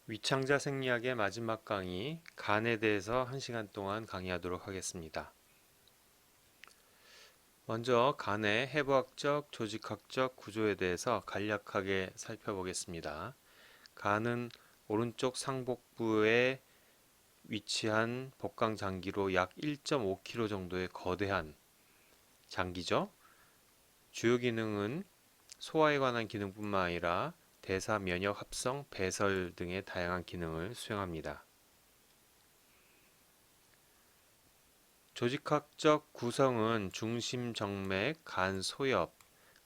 위창자 생리학의 마지막 강의, 간에 대해서 1시간 동안 강의하도록 하겠습니다. 먼저 간의 해부학적, 조직학적 구조에 대해서 간략하게 살펴보겠습니다. 간은 오른쪽 상복부에 위치한 복강 장기로 약 1.5km 정도의 거대한 장기죠. 주요 기능은 소화에 관한 기능뿐만 아니라 대사, 면역, 합성, 배설 등의 다양한 기능을 수행합니다. 조직학적 구성은 중심 정맥, 간 소엽,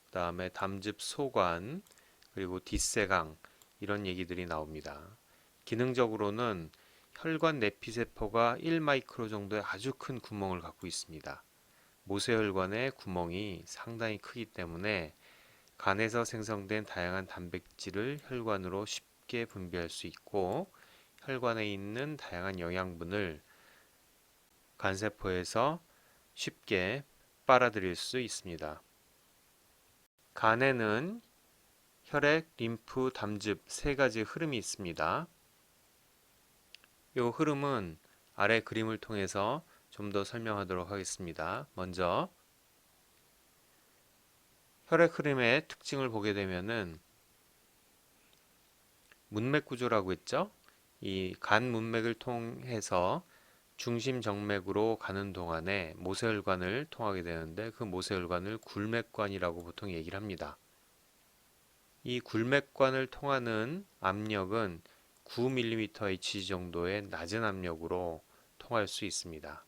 그다음에 담즙 소관, 그리고 뒷세강 이런 얘기들이 나옵니다. 기능적으로는 혈관 내피세포가 1마이크로 정도의 아주 큰 구멍을 갖고 있습니다. 모세혈관의 구멍이 상당히 크기 때문에 간에서 생성된 다양한 단백질을 혈관으로 쉽게 분비할 수 있고 혈관에 있는 다양한 영양분을 간세포에서 쉽게 빨아들일 수 있습니다. 간에는 혈액, 림프, 담즙 세 가지 흐름이 있습니다. 이 흐름은 아래 그림을 통해서 좀 더 설명하도록 하겠습니다. 먼저 혈액 흐름의 특징을 보게 되면은 문맥 구조라고 했죠. 이 간 문맥을 통해서 중심 정맥으로 가는 동안에 모세혈관을 통하게 되는데 그 모세혈관을 굴맥관이라고 보통 얘기를 합니다. 이 굴맥관을 통하는 압력은 9mmHg 정도의 낮은 압력으로 통할 수 있습니다.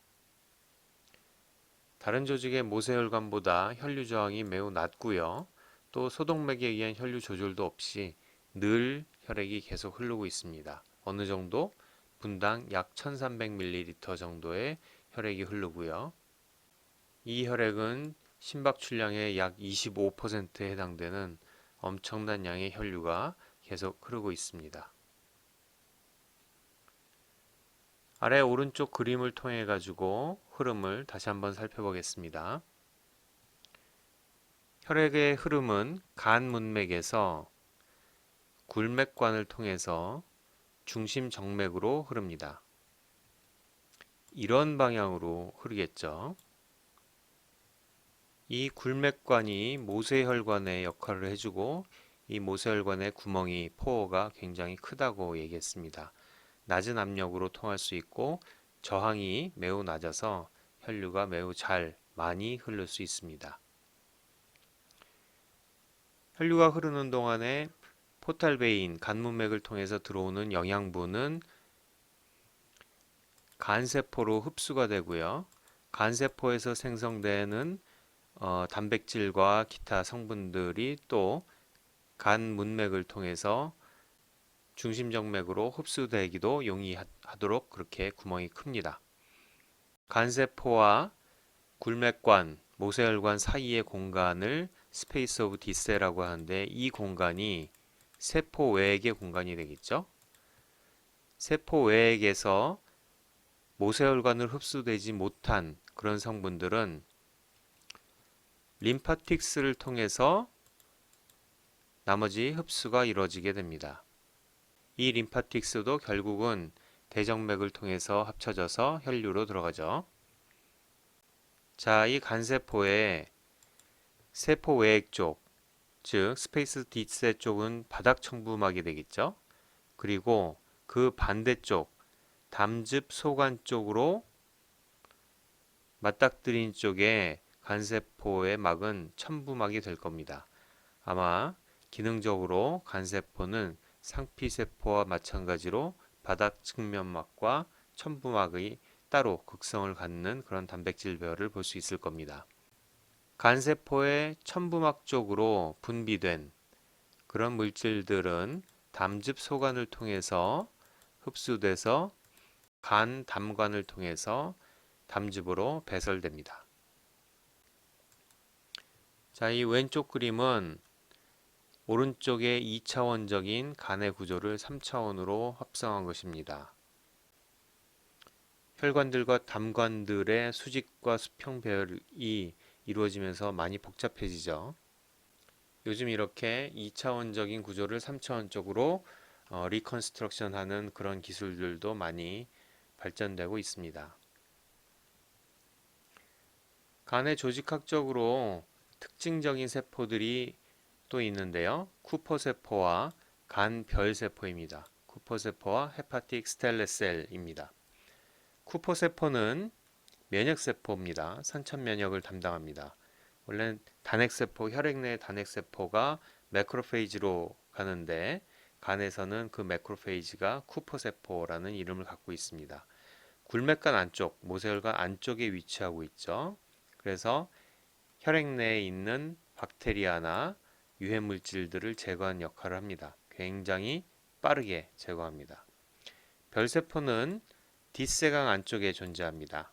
다른 조직의 모세혈관보다 혈류 저항이 매우 낮고요. 또 소동맥에 의한 혈류 조절도 없이 늘 혈액이 계속 흐르고 있습니다. 어느 정도? 분당 약 1300ml 정도의 혈액이 흐르고요. 이 혈액은 심박 출량의 약 25%에 해당되는 엄청난 양의 혈류가 계속 흐르고 있습니다. 아래 오른쪽 그림을 통해 가지고 흐름을 다시 한번 살펴보겠습니다. 혈액의 흐름은 간 문맥에서 굴맥관을 통해서 중심 정맥으로 흐릅니다. 이런 방향으로 흐르겠죠. 이 굴맥관이 모세혈관의 역할을 해주고 이 모세혈관의 구멍이 포어가 굉장히 크다고 얘기했습니다. 낮은 압력으로 통할 수 있고 저항이 매우 낮아서 혈류가 매우 많이 흐를 수 있습니다. 혈류가 흐르는 동안에 포탈베인, 간문맥을 통해서 들어오는 영양분은 간세포로 흡수가 되고요. 간세포에서 생성되는 단백질과 기타 성분들이 또 간 문맥을 통해서 중심정맥으로 흡수되기도 용이하도록 그렇게 구멍이 큽니다. 간세포와 굴맥관, 모세혈관 사이의 공간을 스페이스 오브 디세라고 하는데 이 공간이 세포 외액의 공간이 되겠죠. 세포 외액에서 모세혈관을 흡수되지 못한 그런 성분들은 림파틱스를 통해서 나머지 흡수가 이루어지게 됩니다. 이 림파틱스도 결국은 대정맥을 통해서 합쳐져서 혈류로 들어가죠. 자, 이 간세포의 세포 외액 쪽, 즉 스페이스 디세 쪽은 바닥 첨부막이 되겠죠. 그리고 그 반대쪽 담즙 소관 쪽으로 맞닥뜨린 쪽에 간세포의 막은 첨부막이 될 겁니다. 아마 기능적으로 간세포는 상피세포와 마찬가지로 바닥 측면막과 첨부막의 따로 극성을 갖는 그런 단백질별을 볼 수 있을 겁니다. 간세포의 첨부막 쪽으로 분비된 그런 물질들은 담즙 소관을 통해서 흡수돼서 간 담관을 통해서 담즙으로 배설됩니다. 자, 이 왼쪽 그림은 오른쪽의 2차원적인 간의 구조를 3차원으로 합성한 것입니다. 혈관들과 담관들의 수직과 수평배열이 이루어지면서 많이 복잡해지죠. 요즘 이렇게 2차원적인 구조를 3차원적으로 리컨스트럭션 하는 그런 기술들도 많이 발전되고 있습니다. 간의 조직학적으로 특징적인 세포들이 또 있는데요. 쿠퍼 세포와 간별 세포입니다. 쿠퍼 세포와 헤파틱 스텔레 셀입니다. 쿠퍼 세포는 면역 세포입니다. 선천 면역을 담당합니다. 원래 단핵세포, 혈액 내 단핵세포가 매크로페이지로 가는데 간에서는 그 매크로페이지가 쿠퍼세포라는 이름을 갖고 있습니다. 굴맥관 안쪽, 모세혈관 안쪽에 위치하고 있죠. 그래서 혈액 내에 있는 박테리아나 유해물질들을 제거하는 역할을 합니다. 굉장히 빠르게 제거합니다. 별세포는 뒷세강 안쪽에 존재합니다.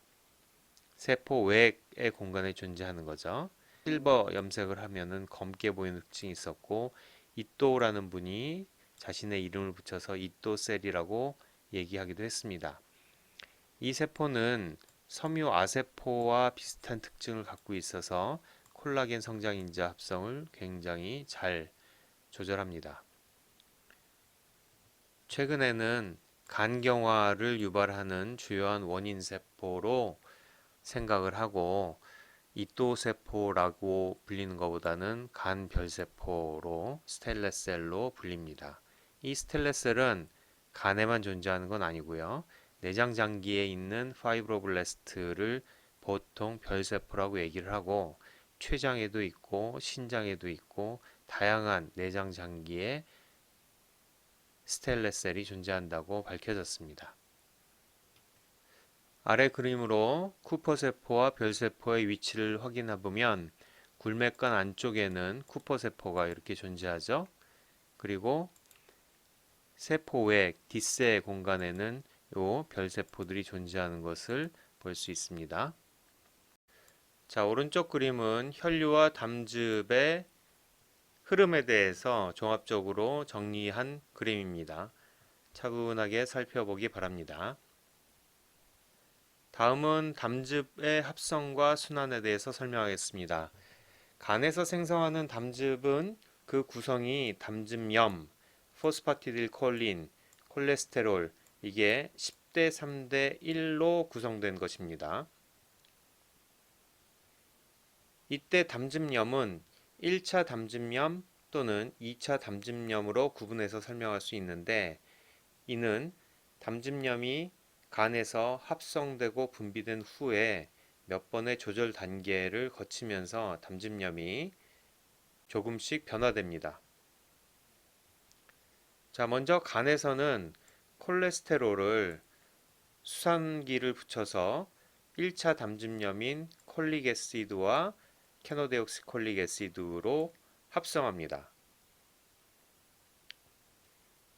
세포 외의 공간에 존재하는 거죠. 실버 염색을 하면은 검게 보이는 특징이 있었고 이또라는 분이 자신의 이름을 붙여서 이또셀이라고 얘기하기도 했습니다. 이 세포는 섬유 아세포와 비슷한 특징을 갖고 있어서 콜라겐 성장 인자 합성을 굉장히 잘 조절합니다. 최근에는 간경화를 유발하는 주요한 원인 세포로 생각을 하고 이또세포라고 불리는 것보다는 간별세포로 스텔레셀로 불립니다. 이 스텔레셀은 간에만 존재하는 건 아니고요. 내장 장기에 있는 파이브로블래스트를 보통 별세포라고 얘기를 하고 췌장에도 있고 신장에도 있고 다양한 내장 장기에 스텔레셀이 존재한다고 밝혀졌습니다. 아래 그림으로 쿠퍼세포와 별세포의 위치를 확인해 보면 굴맥관 안쪽에는 쿠퍼세포가 이렇게 존재하죠. 그리고 세포 외 뒷세 공간에는 요 별세포들이 존재하는 것을 볼 수 있습니다. 자, 오른쪽 그림은 혈류와 담즙의 흐름에 대해서 종합적으로 정리한 그림입니다. 차분하게 살펴보기 바랍니다. 다음은 담즙의 합성과 순환에 대해서 설명하겠습니다. 간에서 생성하는 담즙은 그 구성이 담즙염, 포스파티딜콜린, 콜레스테롤 이게 10대 3대 1로 구성된 것입니다. 이때 담즙염은 1차 담즙염 또는 2차 담즙염으로 구분해서 설명할 수 있는데 이는 담즙염이 간에서 합성되고 분비된 후에 몇 번의 조절 단계를 거치면서 담즙염이 조금씩 변화됩니다. 자, 먼저 간에서는 콜레스테롤을 수산기를 붙여서 1차 담즙염인 콜릭 애시드와 캐노데옥시콜릭 애시드로 합성합니다.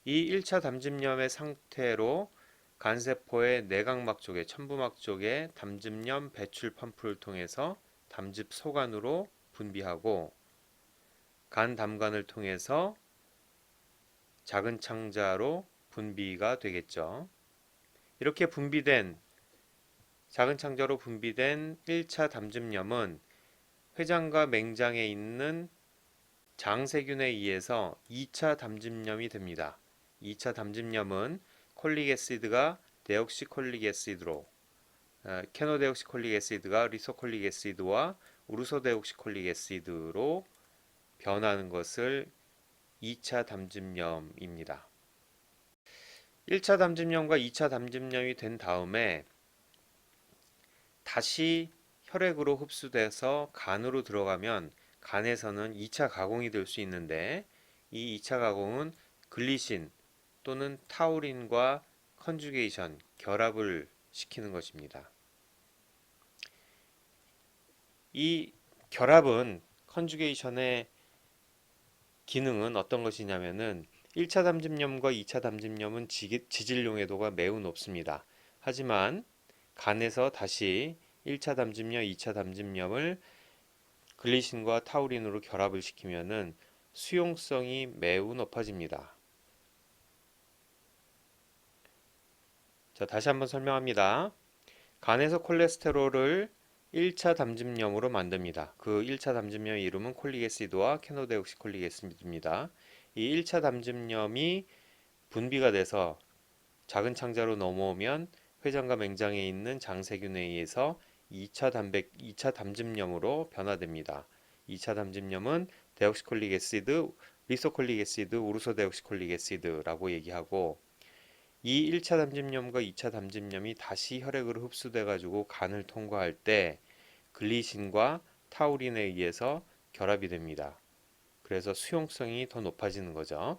이 1차 담즙염의 상태로 간세포의 내각막 쪽에 첨부막 쪽에 담즙염 배출 펌프를 통해서 담즙 소관으로 분비하고 간 담관을 통해서 작은 창자로 분비가 되겠죠. 이렇게 분비된 작은 창자로 분비된 1차 담즙염은 회장과 맹장에 있는 장세균에 의해서 2차 담즙염이 됩니다. 2차 담즙염은 콜릭 애시드가 데옥시콜릭 애시드로 캐노데옥시콜릭 애시드가 리소콜릭 애시드와 우르소데옥시콜릭 애시드로 변하는 것을 2차 담즙염입니다. 1차 담즙염과 2차 담즙염이 된 다음에 다시 혈액으로 흡수돼서 간으로 들어가면 간에서는 2차 가공이 될 수 있는데 이 2차 가공은 글리신 또는 타우린과 컨주게이션, 결합을 시키는 것입니다. 이 결합은 컨주게이션의 기능은 어떤 것이냐면은 1차 담즙염과 2차 담즙염은 지질 용해도가 매우 높습니다. 하지만 간에서 다시 1차 담즙염, 2차 담즙염을 글리신과 타우린으로 결합을 시키면은 수용성이 매우 높아집니다. 자, 다시 한번 설명합니다. 간에서 콜레스테롤을 1차 담즙염으로 만듭니다. 그 1차 담즙염의 이름은 콜릭애시드와 케노데옥시콜릭애시드입니다. 이 1차 담즙염이 분비가 돼서 작은 창자로 넘어오면 회장과 맹장에 있는 장세균에 의해서 2차 담즙염으로 변화됩니다. 2차 담즙염은 데옥시콜릭 애시드, 리소콜릭 애시드, 우르소데옥시콜릭 애시드라고 얘기하고 이 1차 담즙염과 2차 담즙염이 다시 혈액으로 흡수돼 가지고 간을 통과할 때 글리신과 타우린에 의해서 결합이 됩니다. 그래서 수용성이 더 높아지는 거죠.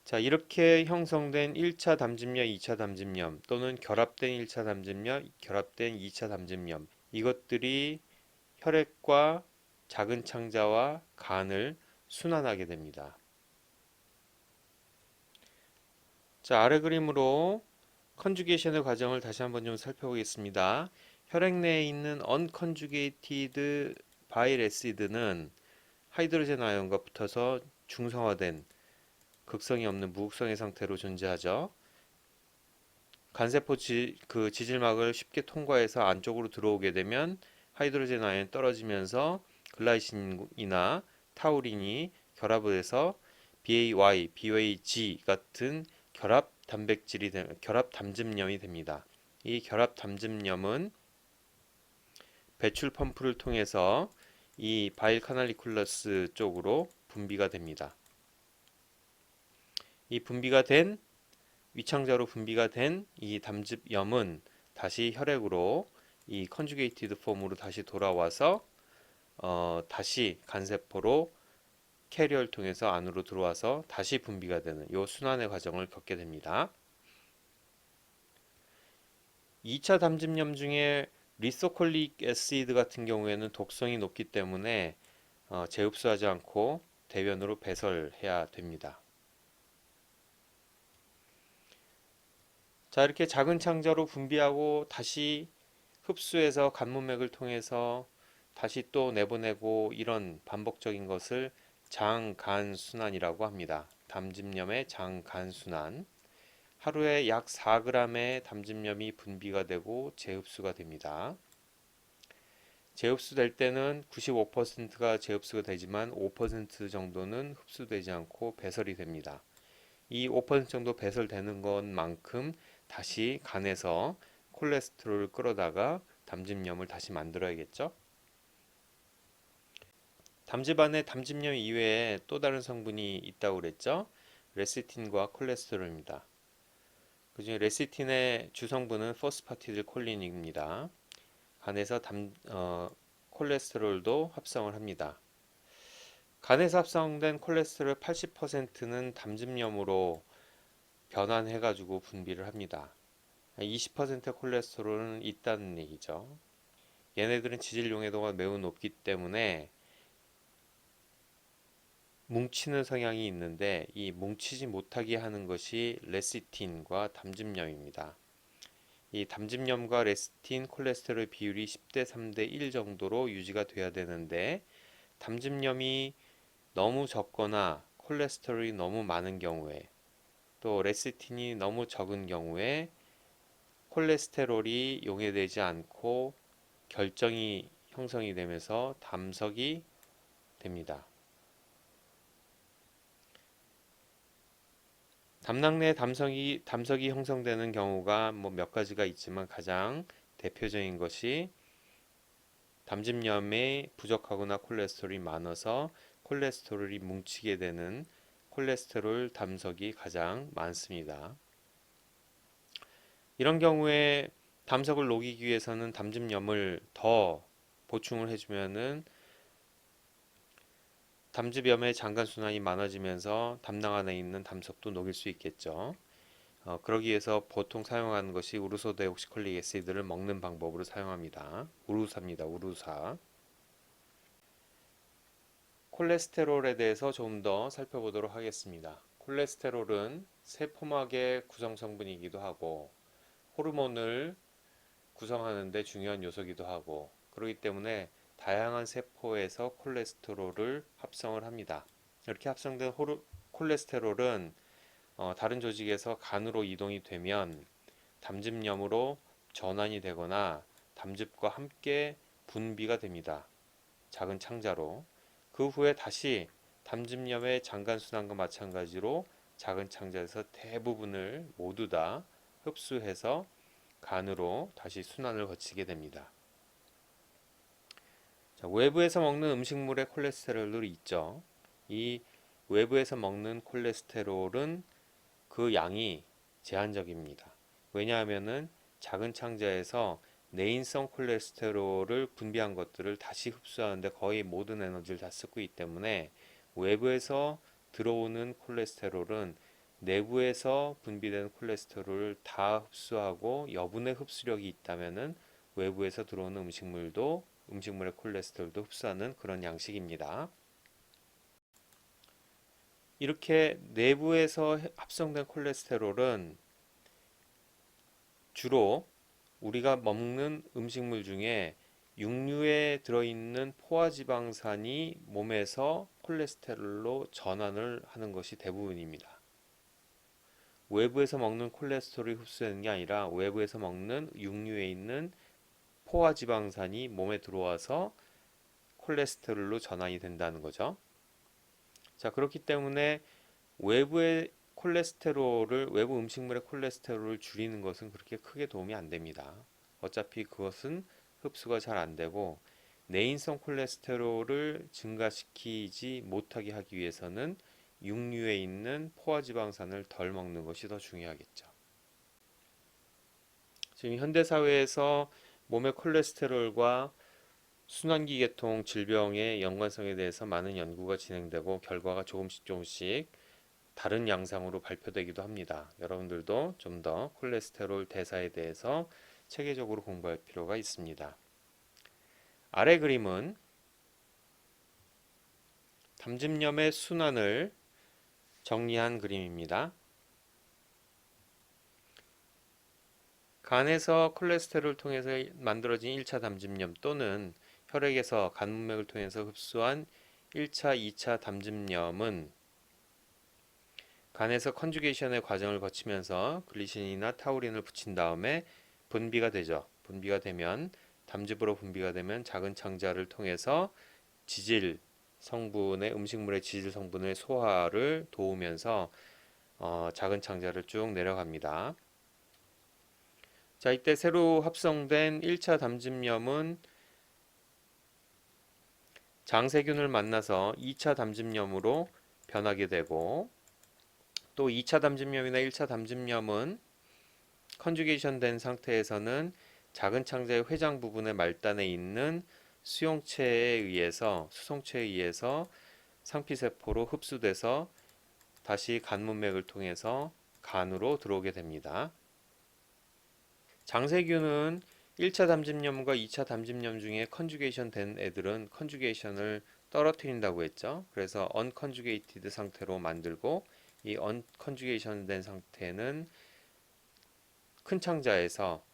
자, 이렇게 형성된 1차 담즙염, 2차 담즙염 또는 결합된 1차 담즙염, 결합된 2차 담즙염 이것들이 혈액과 작은 창자와 간을 순환하게 됩니다. 자, 아래 그림으로 컨주게이션의 과정을 다시 한번 좀 살펴보겠습니다. 혈액 내에 있는 unconjugated bile acid는 하이드로젠 아연과 붙어서 중성화된 극성이 없는 무극성의 상태로 존재하죠. 간세포 지질막을 쉽게 통과해서 안쪽으로 들어오게 되면 하이드로젠 아연이 떨어지면서 글라이신이나 타우린이 결합을 해서 BAY, BAG 같은 결합 담즙염이 됩니다. 이 결합 담즙염은 배출 펌프를 통해서 이 바일 카날리큘러스 쪽으로 분비가 됩니다. 이 위창자로 분비가 된 이 담즙염은 다시 혈액으로 이 컨주게이티드 폼으로 다시 돌아와서 다시 간세포로 캐리어를 통해서 안으로 들어와서 다시 분비가 되는 이 순환의 과정을 겪게 됩니다. 2차 담즙염 중에 리소콜릭 애시드 같은 경우에는 독성이 높기 때문에 재흡수하지 않고 대변으로 배설해야 됩니다. 자, 이렇게 작은 창자로 분비하고 다시 흡수해서 간문맥을 통해서 다시 또 내보내고 이런 반복적인 것을 장간순환이라고 합니다. 담즙염의 장간순환. 하루에 약 4g의 담즙염이 분비가 되고 재흡수가 됩니다. 재흡수될 때는 95%가 재흡수가 되지만 5% 정도는 흡수되지 않고 배설이 됩니다. 이 5% 정도 배설되는 것만큼 다시 간에서 콜레스테롤을 끌어다가 담즙염을 다시 만들어야겠죠. 담즙 안에 담즙염 이외에 또 다른 성분이 있다고 그랬죠. 레시틴과 콜레스테롤입니다. 그중에 레시틴의 주성분은 포스파티딜 콜린입니다. 간에서 콜레스테롤도 합성을 합니다. 간에서 합성된 콜레스테롤 80%는 담즙염으로 변환해가지고 분비를 합니다. 20% 콜레스테롤은 있다는 얘기죠. 얘네들은 지질 용해도가 매우 높기 때문에 뭉치는 성향이 있는데 이 뭉치지 못하게 하는 것이 레시틴과 담즙염입니다. 이 담즙염과 레시틴 콜레스테롤 비율이 10대 3대 1 정도로 유지가 돼야 되는데 담즙염이 너무 적거나 콜레스테롤이 너무 많은 경우에 또 레시틴이 너무 적은 경우에 콜레스테롤이 용해되지 않고 결정이 형성이 되면서 담석이 됩니다. 담낭 내 담석이 형성되는 경우가 몇 가지가 있지만 가장 대표적인 것이 담즙염에 부족하거나 콜레스테롤이 많아서 콜레스테롤이 뭉치게 되는 콜레스테롤 담석이 가장 많습니다. 이런 경우에 담석을 녹이기 위해서는 담즙염을 더 보충을 해주면은 담즙염의 장간순환이 많아지면서 담낭 안에 있는 담석도 녹일 수 있겠죠. 그러기 위해서 보통 사용하는 것이 우르소데옥시콜릭 애시드를 먹는 방법으로 사용합니다. 우루사입니다. 우루사. 콜레스테롤에 대해서 좀 더 살펴보도록 하겠습니다. 콜레스테롤은 세포막의 구성 성분이기도 하고 호르몬을 구성하는 데 중요한 요소이기도 하고 그렇기 때문에 다양한 세포에서 콜레스테롤을 합성을 합니다. 이렇게 합성된 콜레스테롤은 다른 조직에서 간으로 이동이 되면 담즙염으로 전환이 되거나 담즙과 함께 분비가 됩니다. 작은 창자로. 그 후에 다시 담즙염의 장간순환과 마찬가지로 작은 창자에서 대부분을 모두 다 흡수해서 간으로 다시 순환을 거치게 됩니다. 자, 외부에서 먹는 음식물의 콜레스테롤이 있죠. 이 외부에서 먹는 콜레스테롤은 그 양이 제한적입니다. 왜냐하면은 작은 창자에서 내인성 콜레스테롤을 분비한 것들을 다시 흡수하는데 거의 모든 에너지를 다 쓰고 있기 때문에 외부에서 들어오는 콜레스테롤은 내부에서 분비되는 콜레스테롤을 다 흡수하고 여분의 흡수력이 있다면은 외부에서 들어오는 음식물의 콜레스테롤도 흡수하는 그런 양식입니다. 이렇게 내부에서 합성된 콜레스테롤은 주로 우리가 먹는 음식물 중에 육류에 들어있는 포화지방산이 몸에서 콜레스테롤로 전환을 하는 것이 대부분입니다. 외부에서 먹는 콜레스테롤이 흡수되는 게 아니라 외부에서 먹는 육류에 있는 포화지방산이 몸에 들어와서 콜레스테롤로 전환이 된다는 거죠. 자, 그렇기 때문에 외부 음식물의 콜레스테롤을 줄이는 것은 그렇게 크게 도움이 안 됩니다. 어차피 그것은 흡수가 잘 안 되고 내인성 콜레스테롤을 증가시키지 못하게 하기 위해서는 육류에 있는 포화지방산을 덜 먹는 것이 더 중요하겠죠. 지금 현대 사회에서 몸의 콜레스테롤과 순환기 계통 질병의 연관성에 대해서 많은 연구가 진행되고 결과가 조금씩 다른 양상으로 발표되기도 합니다. 여러분들도 좀 더 콜레스테롤 대사에 대해서 체계적으로 공부할 필요가 있습니다. 아래 그림은 담즙염의 순환을 정리한 그림입니다. 간에서 콜레스테롤을 통해서 만들어진 1차 담즙염 또는 혈액에서 간문맥을 통해서 흡수한 1차, 2차 담즙염은 간에서 컨주게이션의 과정을 거치면서 글리신이나 타우린을 붙인 다음에 분비가 되죠. 분비가 되면 담즙으로 분비가 되면 작은 창자를 통해서 지질 성분의 음식물의 지질 성분의 소화를 도우면서 작은 창자를 쭉 내려갑니다. 자, 이때 새로 합성된 1차 담즙염은 장세균을 만나서 2차 담즙염으로 변하게 되고 또 2차 담즙염이나 1차 담즙염은 컨주게이션 된 상태에서는 작은 창자의 회장 부분의 말단에 있는 수용체에 의해서 상피세포로 흡수돼서 다시 간문맥을 통해서 간으로 들어오게 됩니다. 장세균은 1차 담즙염과 2차 담즙염 중에 컨주게이션 된 애들은 컨주게이션을 떨어뜨린다고 했죠. 그래서 언컨주게이티드 상태로 만들고 이 언컨주게이션 된 상태는 큰 창자에서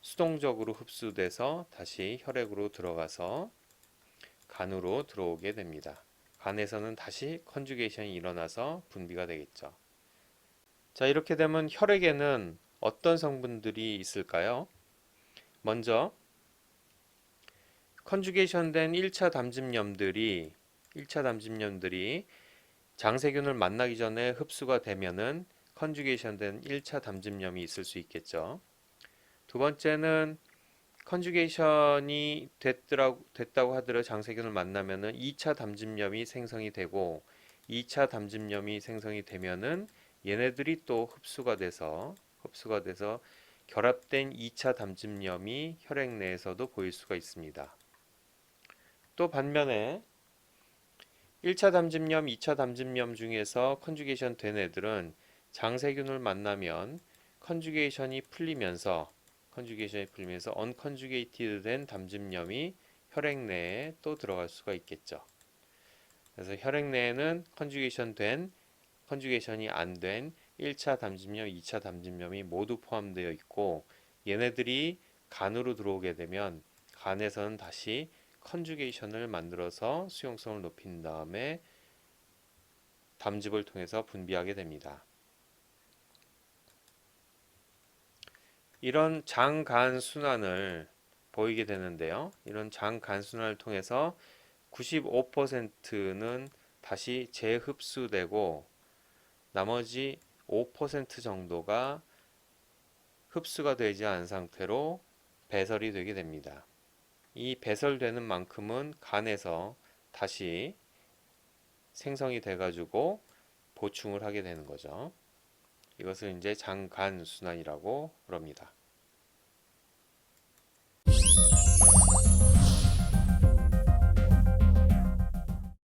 수동적으로 흡수돼서 다시 혈액으로 들어가서 간으로 들어오게 됩니다. 간에서는 다시 컨주게이션이 일어나서 분비가 되겠죠. 자, 이렇게 되면 혈액에는 어떤 성분들이 있을까요? 먼저 컨주게이션 된 1차 담즙염들이 장세균을 만나기 전에 흡수가 되면은 컨주게이션 된 1차 담즙염이 있을 수 있겠죠. 두 번째는 컨주게이션이 됐다고 하더라도 장세균을 만나면은 2차 담즙염이 생성이 되고 2차 담즙염이 생성이 되면은 얘네들이 또 흡수가 돼서 결합된 2차 담즙염이 혈액 내에서도 보일 수가 있습니다. 또 반면에 1차 담즙염, 2차 담즙염 중에서 컨주게이션 된 애들은 장세균을 만나면 컨주게이션이 풀리면서 언컨주게이티드 된 담즙염이 혈액 내에 또 들어갈 수가 있겠죠. 그래서 혈액 내에는 컨주게이션이 안 된 1차 담즙염, 2차 담즙염이 모두 포함되어 있고 얘네들이 간으로 들어오게 되면 간에서는 다시 컨주게이션을 만들어서 수용성을 높인 다음에 담즙을 통해서 분비하게 됩니다. 이런 장간 순환을 보이게 되는데요. 이런 장간 순환을 통해서 95%는 다시 재흡수되고 나머지 5% 정도가 흡수가 되지 않은 상태로 배설이 되게 됩니다. 이 배설되는 만큼은 간에서 다시 생성이 돼가지고 보충을 하게 되는 거죠. 이것을 이제 장간 순환이라고 그럽니다.